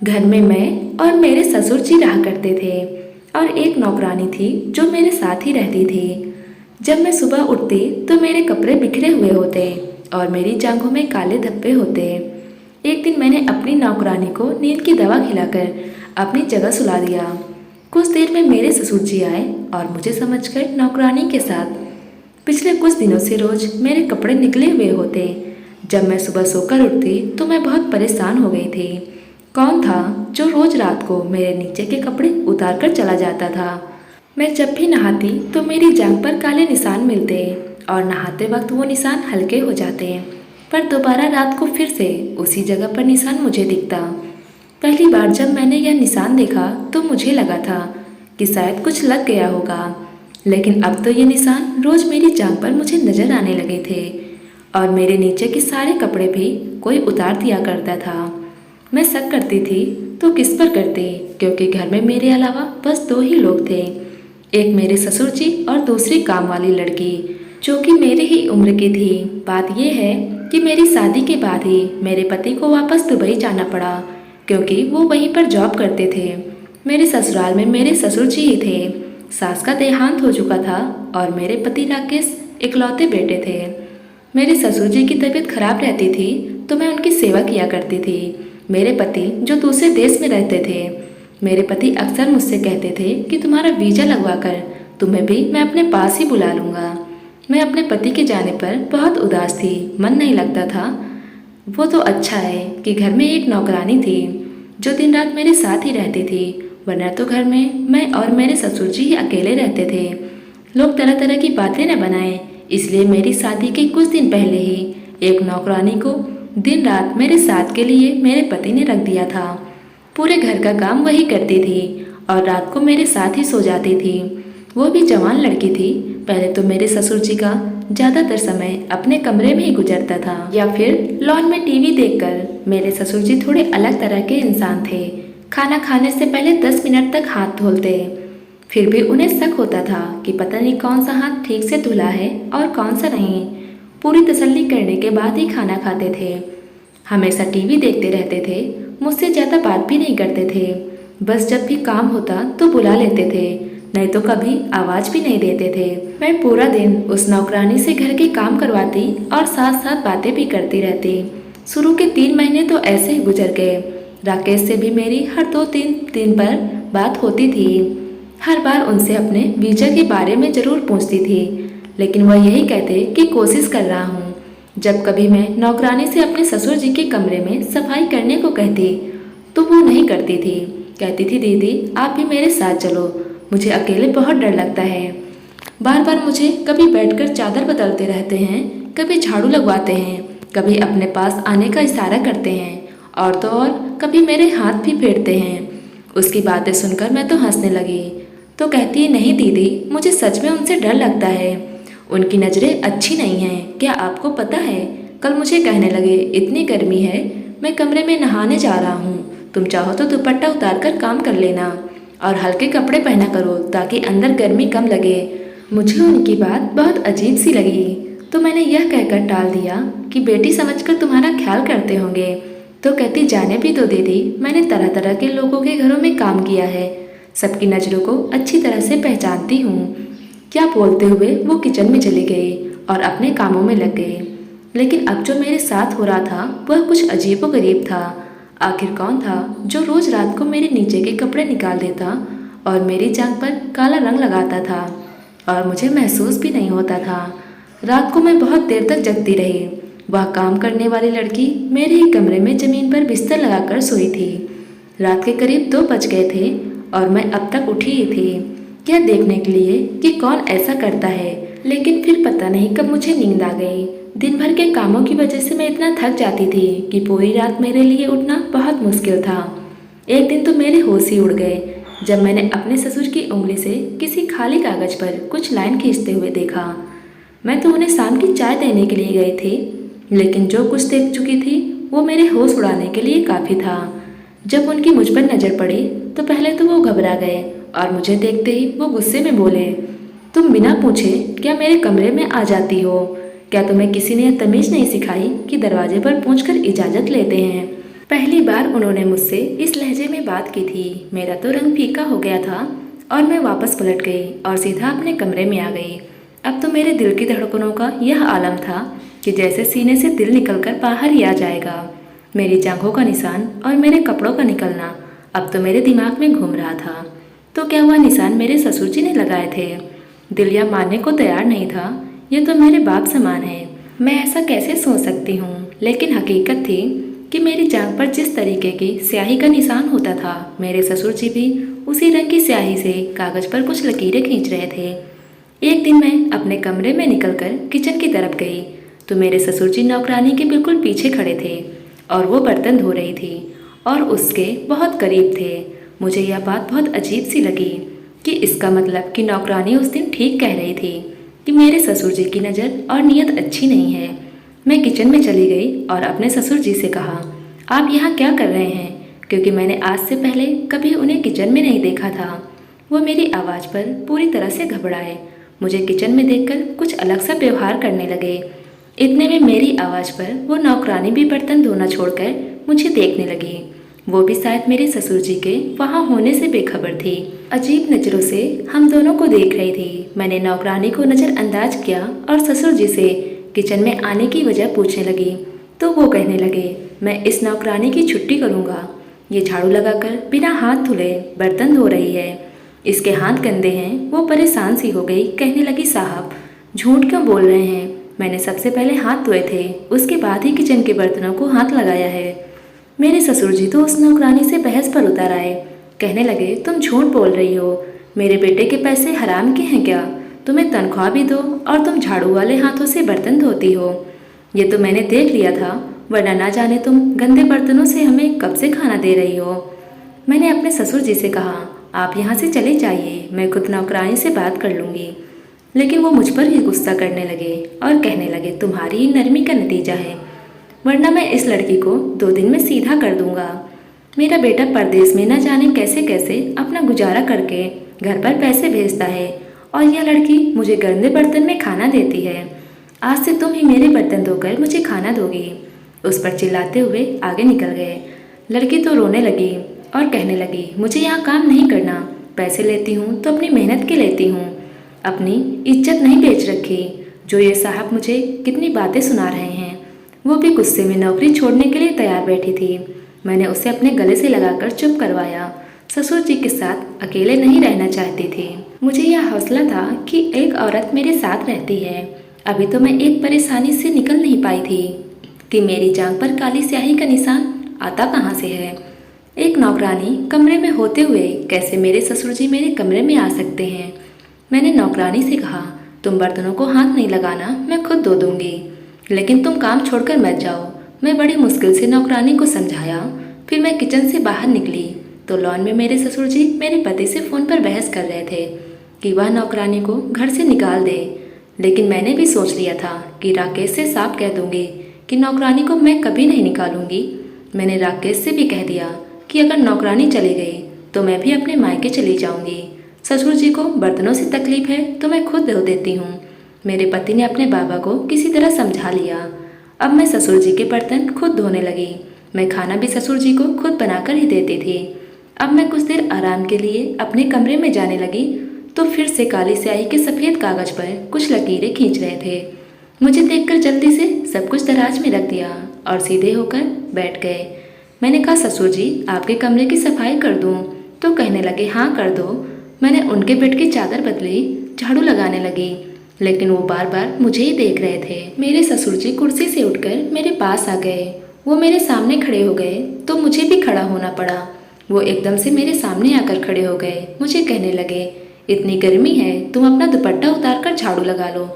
घर में मैं और मेरे ससुर जी रहा करते थे और एक नौकरानी थी जो मेरे साथ ही रहती थी। जब मैं सुबह उठती तो मेरे कपड़े बिखरे हुए होते और मेरी जांघों में काले धब्बे होते। एक दिन मैंने अपनी नौकरानी को नींद की दवा खिलाकर अपनी जगह सुला दिया। कुछ देर में मेरे ससुर जी आए और मुझे समझकर नौकरानी के साथ पिछले कुछ दिनों से रोज मेरे कपड़े निकले हुए होते। जब मैं सुबह सोकर उठती तो मैं बहुत परेशान हो गई थी। कौन था जो रोज रात को मेरे नीचे के कपड़े उतार कर चला जाता था? मैं जब भी नहाती तो मेरी जांघ पर काले निशान मिलते और नहाते वक्त वो निशान हल्के हो जाते, पर दोबारा रात को फिर से उसी जगह पर निशान मुझे दिखता। पहली बार जब मैंने यह निशान देखा तो मुझे लगा था कि शायद कुछ लग गया होगा, लेकिन अब तो ये निशान रोज मेरी जांघ पर मुझे नजर आने लगे थे और मेरे नीचे के सारे कपड़े भी कोई उतार दिया करता था। मैं शक करती थी तो किस पर करती, क्योंकि घर में मेरे अलावा बस दो ही लोग थे, एक मेरे ससुर जी और दूसरी काम वाली लड़की जो कि मेरी ही उम्र की थी। बात यह है कि मेरी शादी के बाद ही मेरे पति को वापस दुबई जाना पड़ा, क्योंकि वो वहीं पर जॉब करते थे। मेरे ससुराल में मेरे ससुर जी ही थे। सास का देहांत हो चुका था और मेरे पति राकेश इकलौते बेटे थे। मेरे ससुर जी की तबीयत खराब रहती थी तो मैं उनकी सेवा किया करती थी। मेरे पति जो दूसरे देश में रहते थे, मेरे पति अक्सर मुझसे कहते थे कि तुम्हारा वीजा लगवाकर तुम्हें भी मैं अपने पास ही बुला लूँगा। मैं अपने पति के जाने पर बहुत उदास थी, मन नहीं लगता था। वो तो अच्छा है कि घर में एक नौकरानी थी जो दिन रात मेरे साथ ही रहती थी, वरना तो घर में मैं और मेरे ससुर जी ही अकेले रहते थे। लोग तरह तरह की बातें न बनाएं, इसलिए मेरी शादी के कुछ दिन पहले ही एक नौकरानी को दिन रात मेरे साथ के लिए मेरे पति ने रख दिया था। पूरे घर का काम वही करती थी और रात को मेरे साथ ही सो जाती थी। वो भी जवान लड़की थी। पहले तो मेरे ससुर जी का ज़्यादातर समय अपने कमरे में ही गुजरता था या फिर लॉन में टीवी देखकर। मेरे ससुर जी थोड़े अलग तरह के इंसान थे। खाना खाने से पहले 10 मिनट तक हाथ धुलते, फिर भी उन्हें शक होता था कि पता नहीं कौन सा हाथ ठीक से धुला है और कौन सा नहीं। पूरी तसल्ली करने के बाद ही खाना खाते थे। हमेशा टीवी देखते रहते थे, मुझसे ज़्यादा बात भी नहीं करते थे। बस जब भी काम होता तो बुला लेते थे, नहीं तो कभी आवाज़ भी नहीं देते थे। मैं पूरा दिन उस नौकरानी से घर के काम करवाती और साथ साथ बातें भी करती रहती। शुरू के 3 महीने तो ऐसे ही गुजर गए। राकेश से भी मेरी हर 2-3 दिन पर बात होती थी। हर बार उनसे अपने वीजा के बारे में ज़रूर पूछती थी, लेकिन वह यही कहते कि कोशिश कर रहा हूँ। जब कभी मैं नौकरानी से अपने ससुर जी के कमरे में सफाई करने को कहती तो वो नहीं करती थी। कहती थी दीदी आप भी मेरे साथ चलो, मुझे अकेले बहुत डर लगता है। बार बार मुझे कभी बैठकर चादर बदलते रहते हैं, कभी झाड़ू लगवाते हैं, कभी अपने पास आने का इशारा करते हैं और तो और कभी मेरे हाथ भी फेरते हैं। उसकी बातें सुनकर मैं तो हंसने लगी। तो कहती है नहीं दीदी मुझे सच में उनसे डर लगता है, उनकी नज़रें अच्छी नहीं हैं। क्या आपको पता है कल मुझे कहने लगे इतनी गर्मी है, मैं कमरे में नहाने जा रहा हूँ, तुम चाहो तो दुपट्टा उतार कर काम कर लेना और हल्के कपड़े पहना करो ताकि अंदर गर्मी कम लगे। मुझे उनकी बात बहुत अजीब सी लगी तो मैंने यह कहकर टाल दिया कि बेटी समझकर तुम्हारा ख्याल करते होंगे। तो कहती जाने भी तो दीदी, मैंने तरह तरह के लोगों के घरों में काम किया है, सबकी नज़रों को अच्छी तरह से पहचानती हूँ। क्या बोलते हुए वो किचन में चली गई और अपने कामों में लग गई। लेकिन अब जो मेरे साथ हो रहा था वह कुछ अजीबोगरीब था। आखिर कौन था जो रोज रात को मेरे नीचे के कपड़े निकाल देता और मेरी जांघ पर काला रंग लगाता था और मुझे महसूस भी नहीं होता था। रात को मैं बहुत देर तक जगती रही। वह काम करने वाली लड़की मेरे ही कमरे में ज़मीन पर बिस्तर लगाकर सोई थी। रात के करीब 2 बज गए थे और मैं अब तक उठी ही थी, यह देखने के लिए कि कौन ऐसा करता है। लेकिन फिर पता नहीं कब मुझे नींद आ गई। दिन भर के कामों की वजह से मैं इतना थक जाती थी कि पूरी रात मेरे लिए उठना बहुत मुश्किल था। एक दिन तो मेरे होश ही उड़ गए जब मैंने अपने ससुर की उंगली से किसी खाली कागज पर कुछ लाइन खींचते हुए देखा। मैं तो उन्हें शाम की चाय देने के लिए गई थी, लेकिन जो कुछ देख चुकी थी वो मेरे होश उड़ाने के लिए काफ़ी था। जब उनकी मुझ पर नज़र पड़ी तो पहले तो वो घबरा गए और मुझे देखते ही वो गुस्से में बोले, तुम बिना पूछे क्या मेरे कमरे में आ जाती हो? क्या तुम्हें किसी ने तमीज़ नहीं सिखाई कि दरवाजे पर पूछकर इजाज़त लेते हैं? पहली बार उन्होंने मुझसे इस लहजे में बात की थी मेरा तो रंग फीका हो गया था और मैं वापस पलट गई और सीधा अपने कमरे में आ गई। अब तो मेरे दिल की धड़कनों का यह आलम था कि जैसे सीने से दिल निकलकर बाहर ही आ जाएगा। मेरी जांघों का निशान और मेरे कपड़ों का निकलना अब तो मेरे दिमाग में घूम रहा था। तो क्या वह निशान मेरे ससुर जी ने लगाए थे? दिल यह मानने को तैयार नहीं था। ये तो मेरे बाप समान है। मैं ऐसा कैसे सोच सकती हूँ, लेकिन हकीकत थी कि मेरी जांघ पर जिस तरीके की स्याही का निशान होता था, मेरे ससुर जी भी उसी रंग की स्याही से कागज पर कुछ लकीरें खींच रहे थे। एक दिन मैं अपने कमरे में निकलकर किचन की तरफ गई तो मेरे ससुर जी नौकरानी के बिल्कुल पीछे खड़े थे और वो बर्तन धो रही थी और उसके बहुत करीब थे। मुझे यह बात बहुत अजीब सी लगी कि इसका मतलब कि नौकरानी उस दिन ठीक कह रही थी कि मेरे ससुर जी की नज़र और नीयत अच्छी नहीं है। मैं किचन में चली गई और अपने ससुर जी से कहा, आप यहाँ क्या कर रहे हैं? क्योंकि मैंने आज से पहले कभी उन्हें किचन में नहीं देखा था। वो मेरी आवाज़ पर पूरी तरह से घबराए। मुझे किचन में देखकर कुछ अलग सा व्यवहार करने लगे। इतने में मेरी आवाज़ पर वो नौकरानी भी बर्तन धोना छोड़कर मुझे देखने लगी। वो भी शायद मेरे ससुर जी के वहाँ होने से बेखबर थी। अजीब नज़रों से हम दोनों को देख रही थी। मैंने नौकरानी को नज़रअंदाज किया और ससुर जी से किचन में आने की वजह पूछने लगी तो वो कहने लगे, मैं इस नौकरानी की छुट्टी करूँगा। ये झाड़ू लगाकर बिना हाथ धुले बर्तन धो रही है। इसके हाथ गंदे हैं। वो परेशान सी हो गई, कहने लगी, साहब झूठ क्यों बोल रहे हैं? मैंने सबसे पहले हाथ धोए थे, उसके बाद ही किचन के बर्तनों को हाथ लगाया है। मेरे ससुर जी तो उस नौकरानी से बहस पर उतर आए। कहने लगे, तुम झूठ बोल रही हो। मेरे बेटे के पैसे हराम के हैं क्या? तुम्हें तनख्वाह भी दो और तुम झाड़ू वाले हाथों से बर्तन धोती हो। ये तो मैंने देख लिया था, वरना ना जाने तुम गंदे बर्तनों से हमें कब से खाना दे रही हो। मैंने अपने ससुर जी से कहा, आप यहाँ से चले जाइए, मैं खुद नौकरानी से बात कर लूँगी। लेकिन वो मुझ पर ही गुस्सा करने लगे और कहने लगे, तुम्हारी ही नरमी का नतीजा है, वरना मैं इस लड़की को 2 दिन में सीधा कर दूंगा। मेरा बेटा परदेश में न जाने कैसे कैसे अपना गुजारा करके घर पर पैसे भेजता है और यह लड़की मुझे गंदे बर्तन में खाना देती है। आज से तुम ही मेरे बर्तन धोकर मुझे खाना दोगी। उस पर चिल्लाते हुए आगे निकल गए। लड़की तो रोने लगी और कहने लगी, मुझे यहाँ काम नहीं करना, पैसे लेती हूँ तो अपनी मेहनत के लेती हूँ, अपनी इज्जत नहीं बेच रखी। जो ये साहब मुझे कितनी बातें सुना रहे हैं। वो भी गुस्से में नौकरी छोड़ने के लिए तैयार बैठी थी। मैंने उसे अपने गले से लगाकर चुप करवाया। ससुर जी के साथ अकेले नहीं रहना चाहती थी। मुझे यह हौसला था कि एक औरत मेरे साथ रहती है। अभी तो मैं एक परेशानी से निकल नहीं पाई थी कि मेरी जांघ पर काली स्याही का निशान आता कहाँ से है। एक नौकरानी कमरे में होते हुए कैसे मेरे ससुर जी मेरे कमरे में आ सकते हैं। मैंने नौकरानी से कहा, तुम बर्तनों को हाथ नहीं लगाना, मैं खुद धो दूंगी, लेकिन तुम काम छोड़कर मत जाओ। मैं बड़ी मुश्किल से नौकरानी को समझाया। फिर मैं किचन से बाहर निकली तो लॉन में मेरे ससुर जी मेरे पति से फ़ोन पर बहस कर रहे थे कि वह नौकरानी को घर से निकाल दे। लेकिन मैंने भी सोच लिया था कि राकेश से साफ कह दूंगी कि नौकरानी को मैं कभी नहीं निकालूंगी। मैंने राकेश से भी कह दिया कि अगर नौकरानी चली गई तो मैं भी अपने मायके चली जाऊंगी। ससुर जी को बर्तनों से तकलीफ है तो मैं खुद धो देती हूँ। मेरे पति ने अपने बाबा को किसी तरह समझा लिया। अब मैं ससुर जी के बर्तन खुद धोने लगी। मैं खाना भी ससुर जी को खुद बनाकर ही देती थी। अब मैं कुछ देर आराम के लिए अपने कमरे में जाने लगी तो फिर से काली स्याही के सफ़ेद कागज पर कुछ लकीरें खींच रहे थे। मुझे देखकर जल्दी से सब कुछ दराज में रख दिया और सीधे होकर बैठ गए। मैंने कहा, ससुर जी आपके कमरे की सफाई कर दूँ? तो कहने लगे, हाँ कर दो। मैंने उनके बेड की चादर बदली, झाड़ू लगाने लगी, लेकिन वो बार बार मुझे ही देख रहे थे। मेरे ससुर जी कुर्सी से उठकर मेरे पास आ गए। वो मेरे सामने खड़े हो गए तो मुझे भी खड़ा होना पड़ा। वो एकदम से मेरे सामने आकर खड़े हो गए। मुझे कहने लगे, इतनी गर्मी है, तुम अपना दुपट्टा उतार कर झाड़ू लगा लो।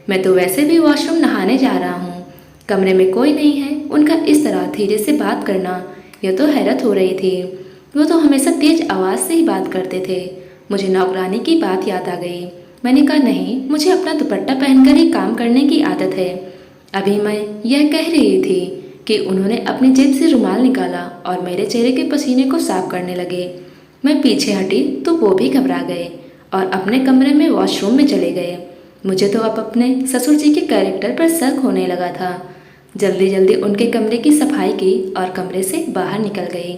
मैं तो वैसे भी वॉशरूम नहाने जा रहा हूँ, कमरे में कोई नहीं है। उनका इस तरह धीरे से बात करना, यह तो हैरत हो रही थी। वो तो हमेशा तेज आवाज़ से ही बात करते थे। मुझे नौकरानी की बात याद आ गई। मैंने कहा, नहीं, मुझे अपना दुपट्टा पहनकर ही काम करने की आदत है। अभी मैं यह कह रही थी कि उन्होंने अपनी जेब से रुमाल निकाला और मेरे चेहरे के पसीने को साफ करने लगे। मैं पीछे हटी तो वो भी घबरा गए और अपने कमरे में वॉशरूम में चले गए। मुझे तो अब अपने ससुर जी के कैरेक्टर पर शक होने लगा था। जल्दी जल्दी उनके कमरे की सफाई की और कमरे से बाहर निकल गई।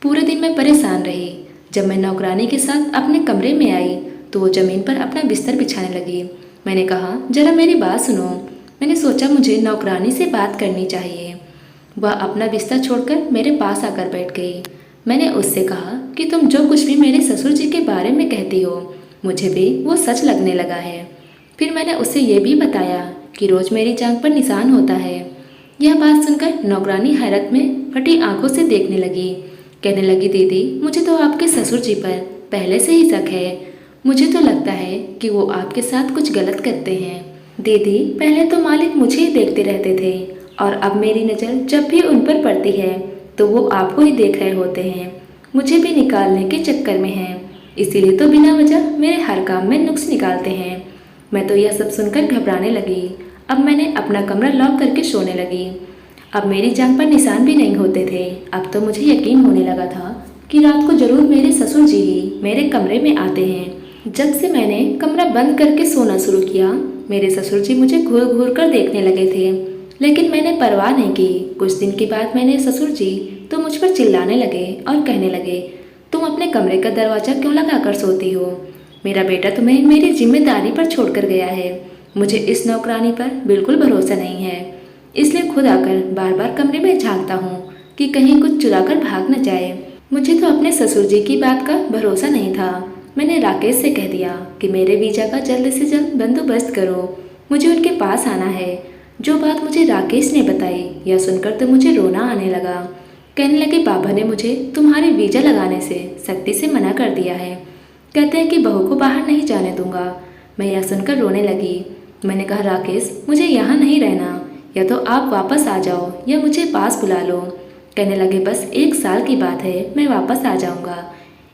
पूरे दिन मैं परेशान रही। जब मैं नौकरानी के साथ अपने कमरे में आई तो वो ज़मीन पर अपना बिस्तर बिछाने लगी। मैंने कहा, जरा मेरी बात सुनो। मैंने सोचा मुझे नौकरानी से बात करनी चाहिए। वह अपना बिस्तर छोड़कर मेरे पास आकर बैठ गई। मैंने उससे कहा कि तुम जो कुछ भी मेरे ससुर जी के बारे में कहती हो, मुझे भी वो सच लगने लगा है। फिर मैंने उसे ये भी बताया कि रोज़ मेरी जांघ पर निशान होता है। यह बात सुनकर नौकरानी हैरत में फटी आंखों से देखने लगी। कहने लगी, दीदी, मुझे तो आपके ससुर जी पर पहले से ही शक है। मुझे तो लगता है कि वो आपके साथ कुछ गलत करते हैं। दीदी, पहले तो मालिक मुझे ही देखते रहते थे और अब मेरी नज़र जब भी उन पर पड़ती है तो वो आपको ही देख रहे होते हैं। मुझे भी निकालने के चक्कर में हैं। इसीलिए तो बिना वजह मेरे हर काम में नुक्स निकालते हैं। मैं तो यह सब सुनकर घबराने लगी। अब मैंने अपना कमरा लॉक करके सोने लगी। अब मेरी जांघ पर निशान भी नहीं होते थे। अब तो मुझे यकीन होने लगा था कि रात को जरूर मेरे ससुर जी ही मेरे कमरे में आते हैं। जब से मैंने कमरा बंद करके सोना शुरू किया, मेरे ससुर जी मुझे घूर घूर कर देखने लगे थे, लेकिन मैंने परवाह नहीं की। कुछ दिन के बाद मैंने ससुर जी तो मुझ पर चिल्लाने लगे और कहने लगे, तुम अपने कमरे का दरवाज़ा क्यों लगाकर सोती हो? मेरा बेटा तुम्हें मेरी जिम्मेदारी पर छोड़कर गया है। मुझे इस नौकरानी पर बिल्कुल भरोसा नहीं है, इसलिए खुद आकर बार बार कमरे में झांकता हूँ कि कहीं कुछ चुरा कर भाग न जाए। मुझे तो अपने ससुर जी की बात का भरोसा नहीं था। मैंने राकेश से कह दिया कि मेरे वीजा का जल्द से जल्द बंदोबस्त करो, मुझे उनके पास आना है। जो बात मुझे राकेश ने बताई, यह सुनकर तो मुझे रोना आने लगा। कहने लगे, बाबा ने मुझे तुम्हारे वीजा लगाने से सख्ती से मना कर दिया है। कहते हैं कि बहू को बाहर नहीं जाने दूंगा। मैं यह सुनकर रोने लगी। मैंने कहा, राकेश, मुझे यहाँ नहीं रहना, या तो आप वापस आ जाओ या मुझे पास बुला लो। कहने लगे, बस 1 साल की बात है, मैं वापस आ जाऊंगा।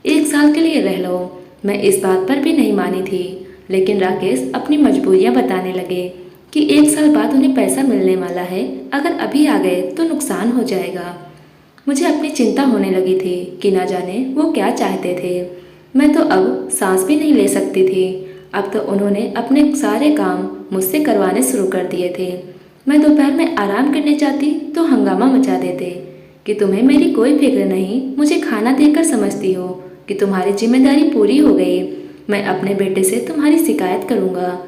1 साल के लिए रह लो। मैं इस बात पर भी नहीं मानी थी, लेकिन राकेश अपनी मजबूरियां बताने लगे कि 1 साल बाद उन्हें पैसा मिलने वाला है, अगर अभी आ गए तो नुकसान हो जाएगा। मुझे अपनी चिंता होने लगी थी कि ना जाने वो क्या चाहते थे। मैं तो अब सांस भी नहीं ले सकती थी। अब तो उन्होंने अपने सारे काम मुझसे करवाने शुरू कर दिए थे। मैं दोपहर में आराम करने जाती तो हंगामा मचा देते कि तुम्हें मेरी कोई फिक्र नहीं, मुझे खाना देकर समझती हो कि तुम्हारी जिम्मेदारी पूरी हो गई। मैं अपने बेटे से तुम्हारी शिकायत करूँगा।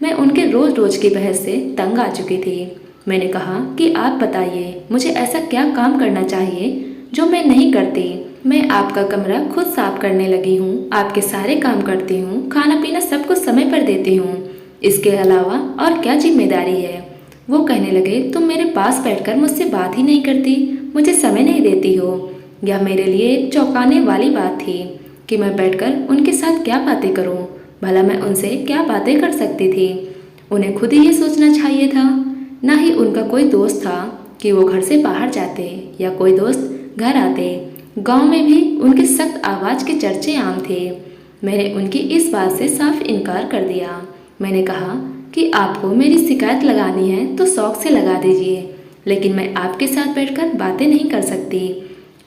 मैं उनके रोज़ रोज़ की बहस से तंग आ चुकी थी। मैंने कहा कि आप बताइए, मुझे ऐसा क्या काम करना चाहिए जो मैं नहीं करती। मैं आपका कमरा खुद साफ करने लगी हूँ, आपके सारे काम करती हूँ, खाना पीना सब कुछ समय पर देती हूँ। इसके अलावा और क्या जिम्मेदारी है? वो कहने लगे, तुम मेरे पास बैठकर मुझसे बात ही नहीं करती, मुझे समय नहीं देती हो। यह मेरे लिए एक चौंकाने वाली बात थी कि मैं बैठकर उनके साथ क्या बातें करूं। भला मैं उनसे क्या बातें कर सकती थी? उन्हें खुद ही ये सोचना चाहिए था। ना ही उनका कोई दोस्त था कि वो घर से बाहर जाते या कोई दोस्त घर आते। गांव में भी उनके सख्त आवाज़ के चर्चे आम थे। मैंने उनकी इस बात से साफ इनकार कर दिया। मैंने कहा कि आपको मेरी शिकायत लगानी है तो शौक से लगा दीजिए, लेकिन मैं आपके साथ बैठकर बातें नहीं कर सकती।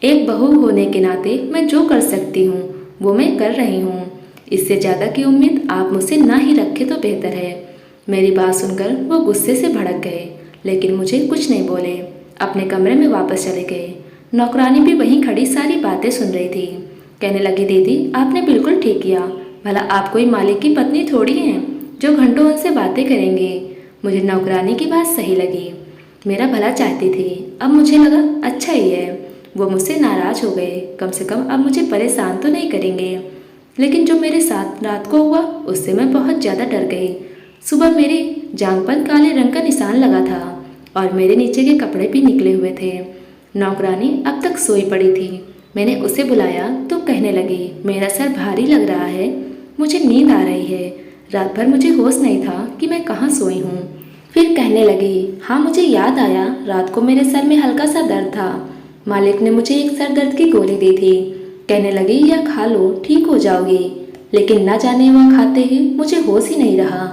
एक बहू होने के नाते मैं जो कर सकती हूँ वो मैं कर रही हूँ। इससे ज़्यादा की उम्मीद आप मुझसे ना ही रखें तो बेहतर है। मेरी बात सुनकर वो गुस्से से भड़क गए, लेकिन मुझे कुछ नहीं बोले। अपने कमरे में वापस चले गए। नौकरानी भी वहीं खड़ी सारी बातें सुन रही थी। कहने लगी, दीदी, आपने बिल्कुल ठीक किया। भला आप कोई मालिक की पत्नी थोड़ी हैं जो घंटों उनसे बातें करेंगे। मुझे नौकरानी की बात सही लगी, मेरा भला चाहती थी। अब मुझे लगा अच्छा ही है, वो मुझसे नाराज़ हो गए। कम से कम अब मुझे परेशान तो नहीं करेंगे। लेकिन जो मेरे साथ रात को हुआ उससे मैं बहुत ज़्यादा डर गई। सुबह मेरी जांघ पर काले रंग का निशान लगा था और मेरे नीचे के कपड़े भी निकले हुए थे। नौकरानी अब तक सोई पड़ी थी। मैंने उसे बुलाया तो कहने लगी, मेरा सर भारी लग रहा है, मुझे नींद आ रही है। रात भर मुझे होश नहीं था कि मैं कहाँ सोई हूँ। फिर कहने लगी, हाँ, मुझे याद आया, रात को मेरे सर में हल्का सा दर्द था। मालिक ने मुझे एक सर दर्द की गोली दी थी। कहने लगी, यह खा लो, ठीक हो जाओगी। लेकिन न जाने वह खाते ही मुझे होश ही नहीं रहा।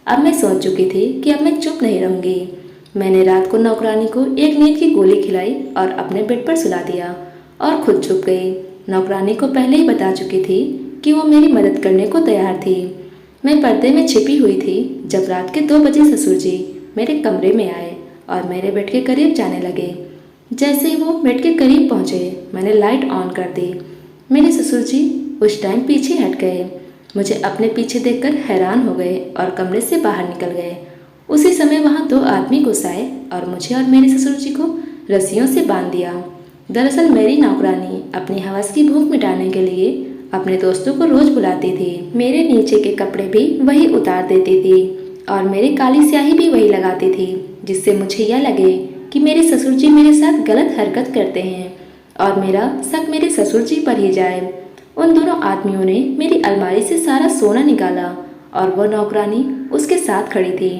अब मैं सोच चुकी थी कि अब मैं चुप नहीं रहूँगी। मैंने रात को नौकरानी को एक नींद की गोली खिलाई और अपने बेड पर सुला दिया और खुद छुप गई। नौकरानी को पहले ही बता चुकी थी कि वो मेरी मदद करने को तैयार थी। मैं पर्दे में छिपी हुई थी जब रात के 2 बजे ससुर जी मेरे कमरे में आए और मेरे बेड के करीब जाने लगे। जैसे ही वो बेड के करीब पहुंचे, मैंने लाइट ऑन कर दी। मेरे ससुर जी उस टाइम पीछे हट गए, मुझे अपने पीछे देखकर हैरान हो गए और कमरे से बाहर निकल गए। उसी समय वहां दो आदमी घुस आए और मुझे और मेरे ससुर जी को रस्सियों से बांध दिया। दरअसल मेरी नौकरानी अपनी हवस की भूख मिटाने के लिए अपने दोस्तों को रोज बुलाती थी। मेरे नीचे के कपड़े भी वही उतार देती थी और मेरी काली स्याही भी वही लगाती थी, जिससे मुझे यह लगे कि मेरे ससुर जी मेरे साथ गलत हरकत करते हैं और मेरा शक मेरे ससुर जी पर ही जाए। उन दोनों आदमियों ने मेरी अलमारी से सारा सोना निकाला और वह नौकरानी उसके साथ खड़ी थी।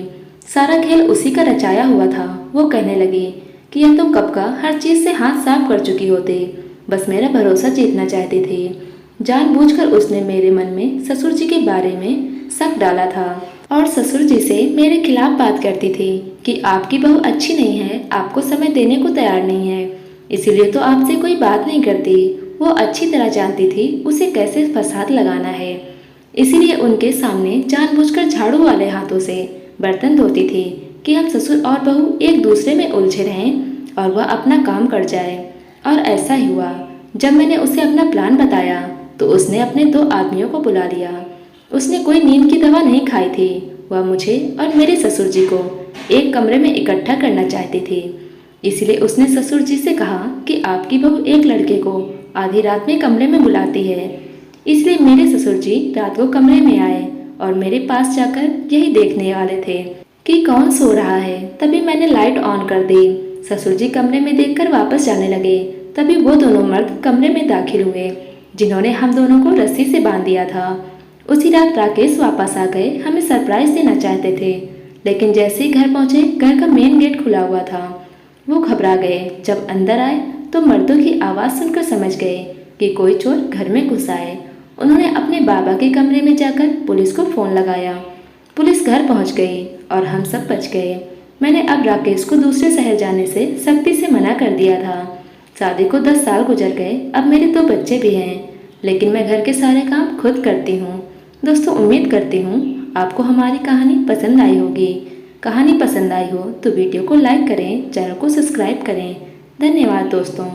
सारा खेल उसी का रचाया हुआ था। वो कहने लगी कि यह तो कब का हर चीज से हाथ साफ कर चुकी होती, बस मेरा भरोसा जीतना चाहती थी। जानबूझकर उसने मेरे मन में ससुर जी के बारे में शक डाला था और ससुर जी से मेरे खिलाफ बात करती थी कि आपकी बहू अच्छी नहीं है, आपको समय देने को तैयार नहीं है, इसीलिए तो आपसे कोई बात नहीं करती। वो अच्छी तरह जानती थी उसे कैसे फसाद लगाना है, इसीलिए उनके सामने जानबूझकर झाड़ू वाले हाथों से बर्तन धोती थी कि हम ससुर और बहू एक दूसरे में उलझे रहें और वह अपना काम कर जाए। और ऐसा ही हुआ। जब मैंने उसे अपना प्लान बताया तो उसने अपने दो आदमियों को बुला लिया। उसने कोई नींद की दवा नहीं खाई थी। वह मुझे और मेरे ससुर जी को एक कमरे में इकट्ठा करना चाहती थी। इसलिए उसने ससुर जी से कहा कि आपकी बहू एक लड़के को आधी रात में कमरे में बुलाती है। इसलिए मेरे ससुर जी रात को कमरे में आए और मेरे पास जाकर यही देखने वाले थे कि कौन सो रहा है। तभी मैंने लाइट ऑन कर दी। ससुर जी कमरे में देखकर वापस जाने लगे। तभी वो दोनों मर्द कमरे में दाखिल हुए जिन्होंने हम दोनों को रस्सी से बांध दिया था। उसी रात राकेश वापस आ गए, हमें सरप्राइज देना चाहते थे, लेकिन जैसे ही घर पहुंचे घर का मेन गेट खुला हुआ था। वो घबरा गए। जब अंदर आए तो मर्दों की आवाज़ सुनकर समझ गए कि कोई चोर घर में घुसा है। उन्होंने अपने बाबा के कमरे में जाकर पुलिस को फ़ोन लगाया। पुलिस घर पहुंच गई और हम सब बच गए। मैंने अब राकेश को दूसरे शहर जाने से सख्ती से मना कर दिया था। शादी को 10 साल गुजर गए, अब मेरे 2 बच्चे भी हैं, लेकिन मैं घर के सारे काम खुद करती हूँ। दोस्तों, उम्मीद करती हूँ आपको हमारी कहानी पसंद आई होगी। कहानी पसंद आई हो तो वीडियो को लाइक करें, चैनल को सब्सक्राइब करें। धन्यवाद दोस्तों।